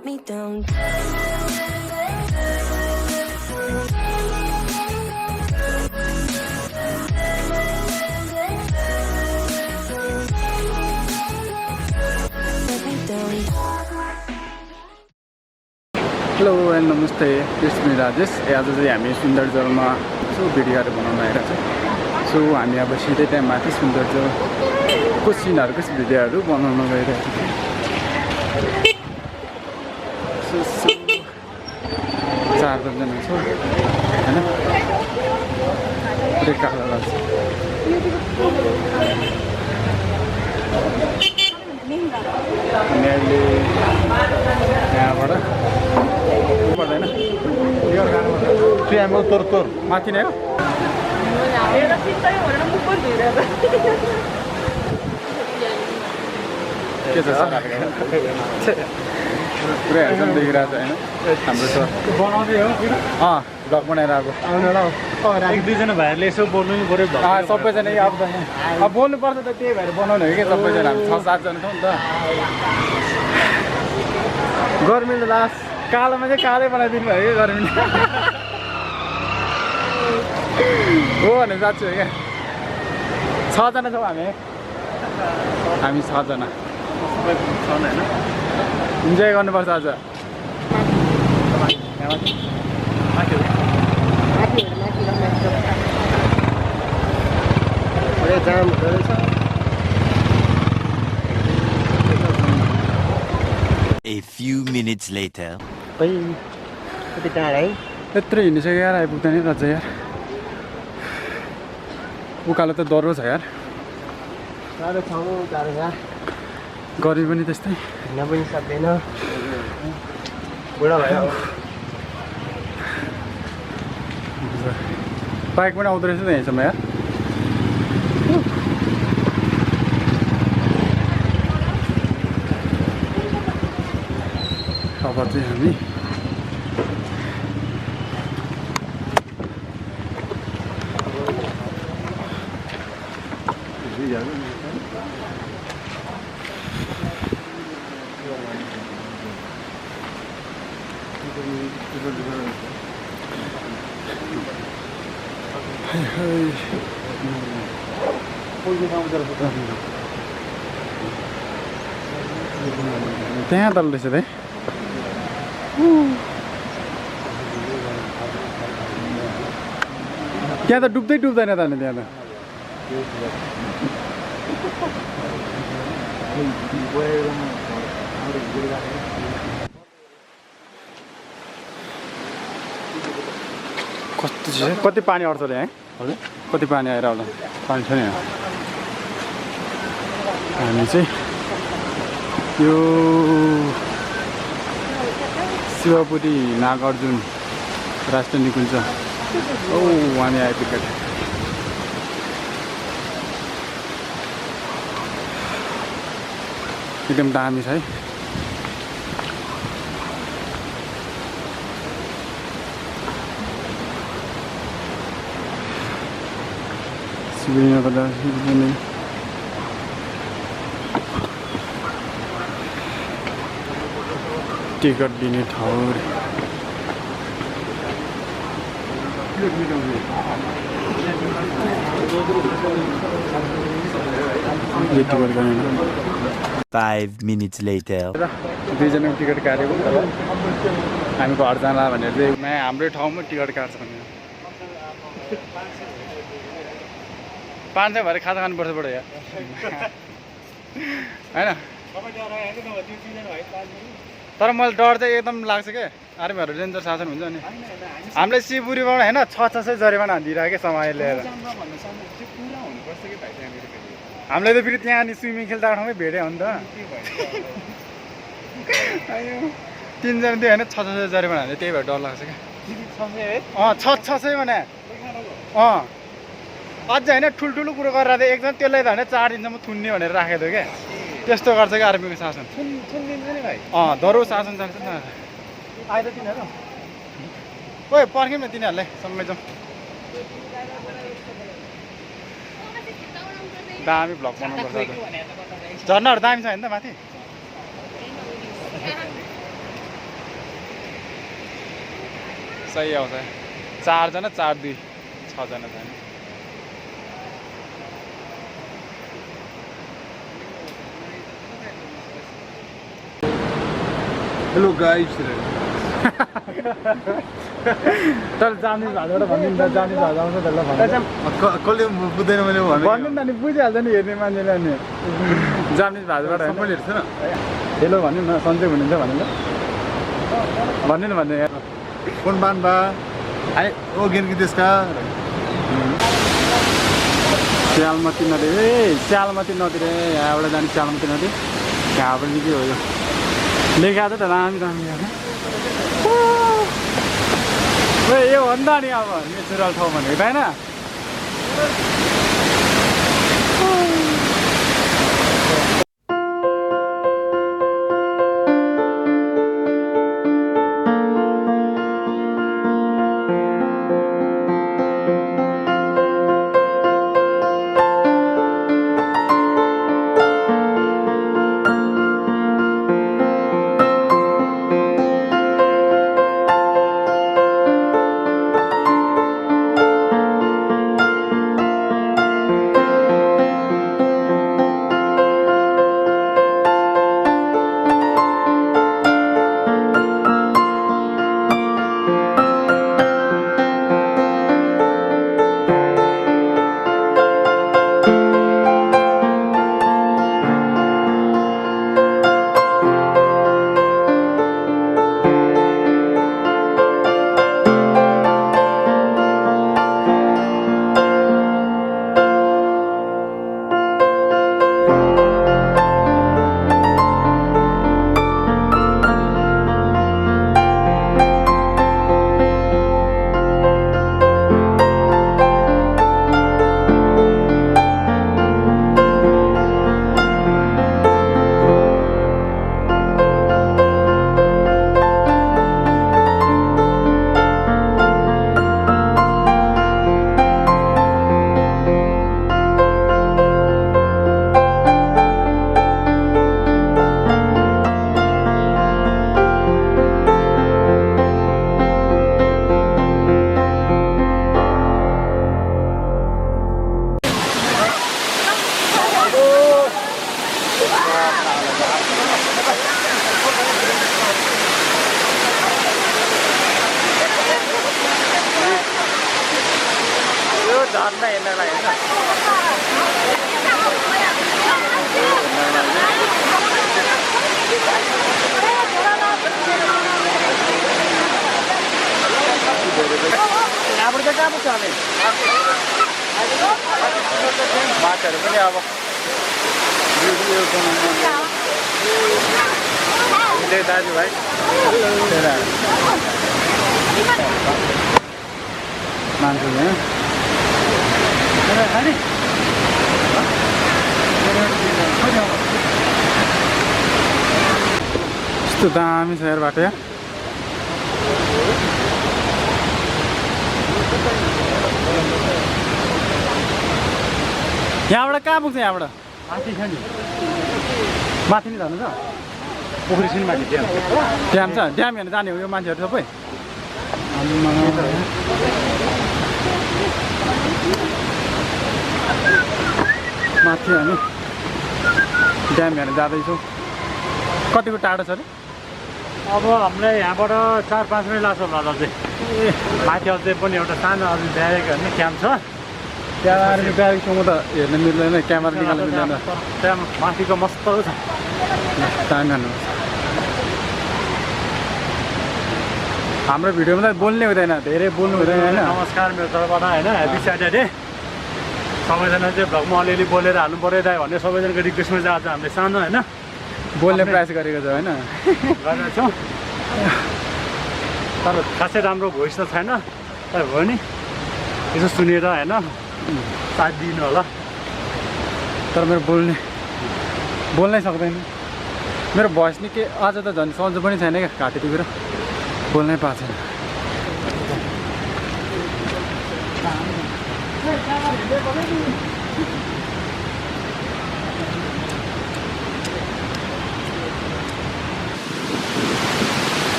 let me down. Hello and नमस्ते, it's me Rajesh. आज चाहिँ हामी सुन्दरजलमा यसो भिडियोहरू बनाउन आइरहेको छ। सो हामी अब सिधै त्यहाँ माथि सुन्दरजलको सिनहरूको भिडियोहरू बनाउन गइरहेको छ। 4-5 जना छौँ होइन, पुरै कालो लाग्छ। अहिले यहाँबाट पर्दैन तोर माथि नै हो। के छ पुरै हेर्छन् देखिरहेको छ होइन हाम्रो सर बनाउँदै हो भ्लग बनाएर अब एक दुईजना भाइहरूले यसो बोल्नु नि पऱ्यो सबैजना अब बोल्नुपर्छ त, त्यही भएर बनाउने हो कि सबैजना। हामी 6-7 जना छौँ नि त। गर्मीले लास्ट कालोमा चाहिँ कालै बनाइदिनु भयो कि गर्मीले हो भने साँच्चै हो क्या। 6 जना छौँ हामी 6 जना इन्जोय गर्नुपर्छ आज। A few minutes later. यत्रो हिँडिसक्यो यार, आइपुग्दैन नि रहेछ यार। उकालो त डह्रो छ यार, गर्मी पनि त्यस्तै, हिँड्न पनि सक्दैन, बुढा भयो। बाइक पनि आउँदो रहेछ त यहाँसम्म यार। अब चाहिँ हामी त्यहाँ तल रहेछ त। त्यहाँ त डुब्दै डुब्दैन त नि त्यहाँ त। कस्तो छ, कति पानी आउँछ अरे यहाँ, कति पानी आएर होला, पानी छ नि यहाँ। हामी चाहिँ यो शिवपुरी नागार्जुन राष्ट्रिय निकुञ्ज हामी आइपुगेको। एकदम दामी छ है। टिकट दिने ठाउँ टिकट गर्ने। 5 minutes later. 2 जना टिकट काटेको, हामी घर जाँला भनेर चाहिँ हाम्रै ठाउँमा टिकट काट्छ भने 500 भएर खाजा खानुपर्छ बडो यार होइन। तर मैले डर चाहिँ एकदम लाग्छ क्या, आर्मीहरू रेन्जर शासन हुन्छ नि। हामीलाई शिवपुरीबाट होइन 600 जरिवाना दिइरहेको क्या समय लिएर। हामीलाई त फेरि त्यहाँ नि स्विमिङ खेल्दा ठाउँमै भेट्यो हो नि त। 3 जना थियो होइन, 600 जरिवाना हाल्यो, त्यही भएर डर लाग्छ क्या। 600 भने अझ होइन, ठुल्ठुलो कुरो गरेर थियो। एकजना त्यसलाई त होइन 4 दिनसम्म थुन्ने भनेर राखेको थियो क्या। त्यस्तो गर्छ क्या आर्मीको शासन। डह्रो शासन चल्छ नि। आइज तिनीहरू, ओइ पर्ख्यौँ न तिनीहरूलाई, सँगै जाउँ। दामी भ्लग बनाउनुपर्छ। झर्नाहरू दामी छ होइन त माथि। सही आउँछ 4 जना 4 2 6 जना छैन हेलो गाइस तर जाने भाषाबाट भन्दिनु त जाने भाषा आउँछ त्यसलाई भन्नु कसले बुझ्दैन मैले भन्नु नि त नि बुझिहाल्छ नि हेर्ने मान्छेले अनि जापानिज भाषाबाट सबैले हेर्छ न हेलो भन्नु न सन्चै हुनुहुन्छ भन्नु त भन्नु न भन्नु यार कोन बान बा आइ ओ गेनकी देशका स्यालमती नदी स्यालमती नदी रे यहाँबाट जाने स्यालमती नदी यहाँबाट के हो यो लेखा त रामी रामी यो भन्दा नि अब नेचुरल ठाउँ भनेको त होइन झर्ना हेर्नलाई होइन यहाँबाट चाहिँ कहाँ पुग्छ हामी माछाहरू पनि अब दाजुभाइ मान्छे यस्तो दामी छ यार बाटो यहाँबाट कहाँ पुग्छ यहाँबाट माथि छ नि माथि नै जानु छ पोखरी छिन् माथि ड्याम छ ड्याम हेर्न जाने हो यो मान्छेहरू सबै माथि हामी ड्याम हेर्न जाँदैछौँ कतिको टाढो छ अरे अब हामीलाई यहाँबाट 4-5 मिनट लाग्छ होला अझै माथि अझै पनि एउटा सानो अझै ब्यारेक हेर्ने क्याम्प छ त्यहाँ ब्यारेकसँग त हेर्न मिल्दैन क्यामेरा निकाल्न मिल्दैन त्यहाँ माथिको मस्तो छ टाइम हेर्नु हाम्रो भिडियोमा त बोल्ने हुँदैन धेरै बोल्नु हुँदैन होइन नमस्कार मेरो तर्फबाट होइन ह्याप्पी स्याटरडे सबैजना चाहिँ भ्लगमा अलिअलि बोलेर हाल्नु पऱ्यो दाइ भन्ने सबैजनाको रिक्वेस्टमा चाहिँ आज हामीले सानो होइन बोल्ने प्रयास गरेको छ होइन गर्दैछौँ तर खासै राम्रो भोइस त छैन तर भयो नि यसो सुनेर होइन साथ दिनु होला तर मेरो बोल्नै सक्दैन मेरो भोइस नि के आज त झन् सन्चो पनि छैन क्या घाँटी दुखेर बोल्नै पाएको छैन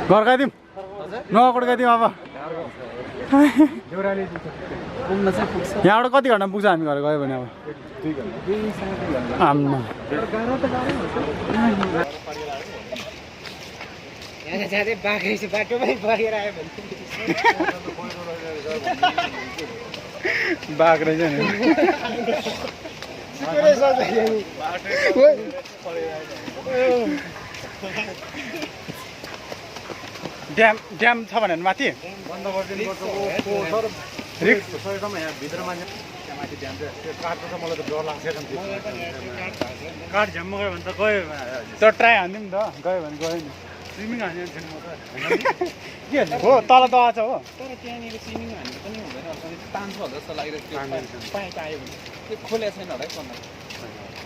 घर गइदिउँ नगरकोट गइदिउँ अब यहाँबाट कति घन्टा पुग्छ हामी घर गयो भने अब आम्मा बाघ रहेछ नि ड्याम छ भने माथि बन्द गरिदिनु भित्र मान्छे माथि ड्याम चाहिँ त्यो काठको त मलाई त डर लाग्छ काठ झ्याममा गयो भने त गयो त्यो ट्राई हान्दिउँ नि त गयो भने गयो नि स्विमिङ हान्ने छैन म त के हो तल दवा छ हो तर त्यहाँनिर स्विमिङ हान्नु पनि हुँदैन होला तान्छ होला जस्तो लागिरहेको थियो पाइप आयो भने त्यो खोले छैन होला है कन्ना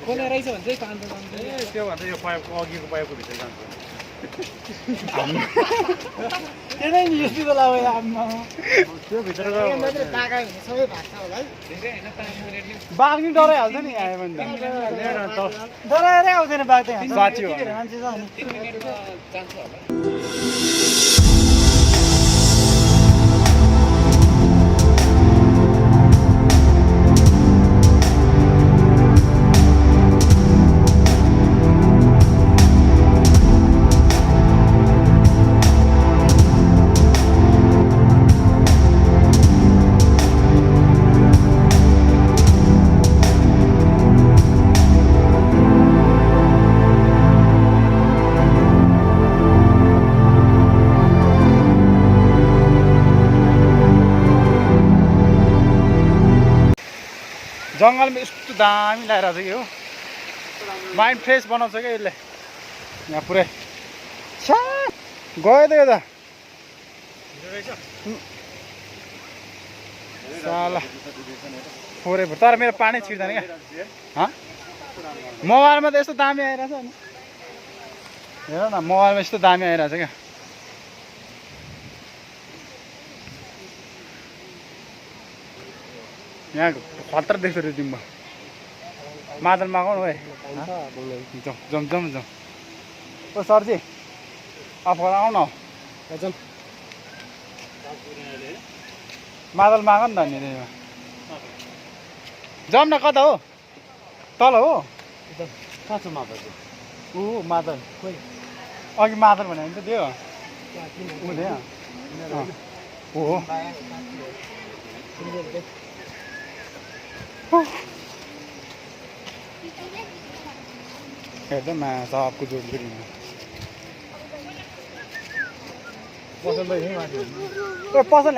खोले रहेछ भने चाहिँ तान्छ ए त्यो भन्दा यो पाइपको अघिको पाइपको भित्र जान्छ त्यही नि यस्तो बेला अब त्यो भित्र बाघ नि डराइहाल्छ नि आयो भने डराएरै आउँदैन बाघ त साँच्ची हो मान्छे छ नि 3 मिनेटमा जान्छ होला जङ्गलमा यस्तो दामी लगाइरहेको छ कि हो माइन्ड फ्रेस बनाउँछ क्या यसले यहाँ पुरै गयो त यो त साला फोरे तर मेरो पानी छिर्दैन क्या मोबाइलमा त यस्तो दामी आइरहेछ नि हेर न मोबाइलमा यस्तो दामी आइरहेछ क्या यहाँ खतरा देख्दो रहेछ तिम्रो मादल मागाउनु है जाउँ जाउँ जाउँ ओ सरजी अफर आउन मादल माग नि त नि जाउँ न कता हो तल हो कहाँ मादल ऊ मादल अघि मादल भन्यो भने त त्यो ऊ हो हेर्दा मा सबको जोड पसल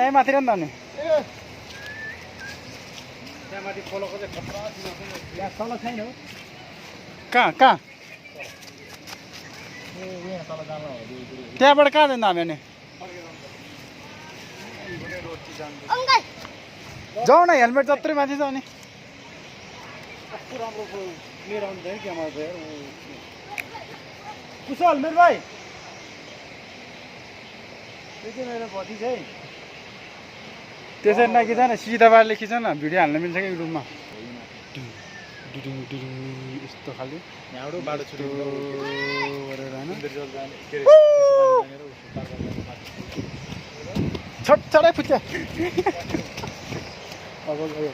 यहीँ माथि र नि त अनि कहाँ कहाँ त्यहाँबाट कहाँ जान्छ हामी अनि जाऊ न हेलमेट जत्रै माथि छ अनि लिएर आउनु चाहिँ क्या मलाई त कुशल मेरो भाइ त्यो चाहिँ मेरो भतिज है त्यसरी नखिच न सिधा बारले खिच न भिडियो हाल्न मिल्छ क्या युट्युबमा यस्तो खाले यहाँबाट बाटो यस्तो गरेर होइन छटछटै फुट्छ अब गयो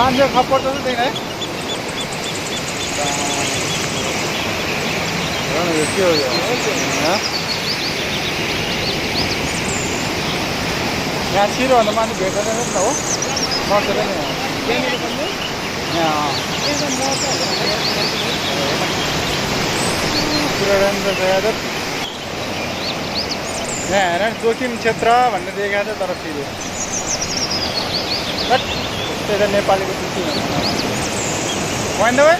मान्छे खप्पर त छैन है यो के हो यो यहाँ छिरोभन्दा मान्छे भेट्दैन नि त हो मर्छ नि यहाँ यहाँ हेर जोखिम क्षेत्र भनेर देखाएको छ तर सिधै त्यही त नेपालीको चिठी होइन भाइ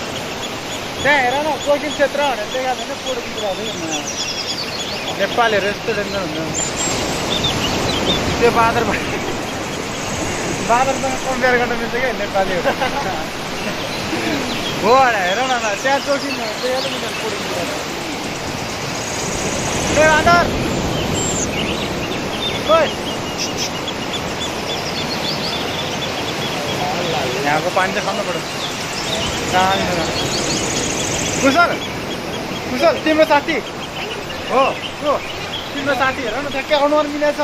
त्यहाँ हेर न जोखिम क्षेत्र भनेर देखाएको छैन फोटो खिचिरहेको छ नेपालीहरू यस्तो डेन्जर हुन्छ त्यो बाँदरसँग कम्पेयर गर्न मिल्छ क्या नेपालीहरू हो हेर न त्यहाँ जोखिम देखाएको नि फोटो खिचिरहेको ए बाँदर यहाँको पानी चाहिँ खानु पऱ्यो कुशल कुशल तिम्रो साथी हो तिम्रो साथी हेर न ठ्याक्कै अनुहार मिलेछ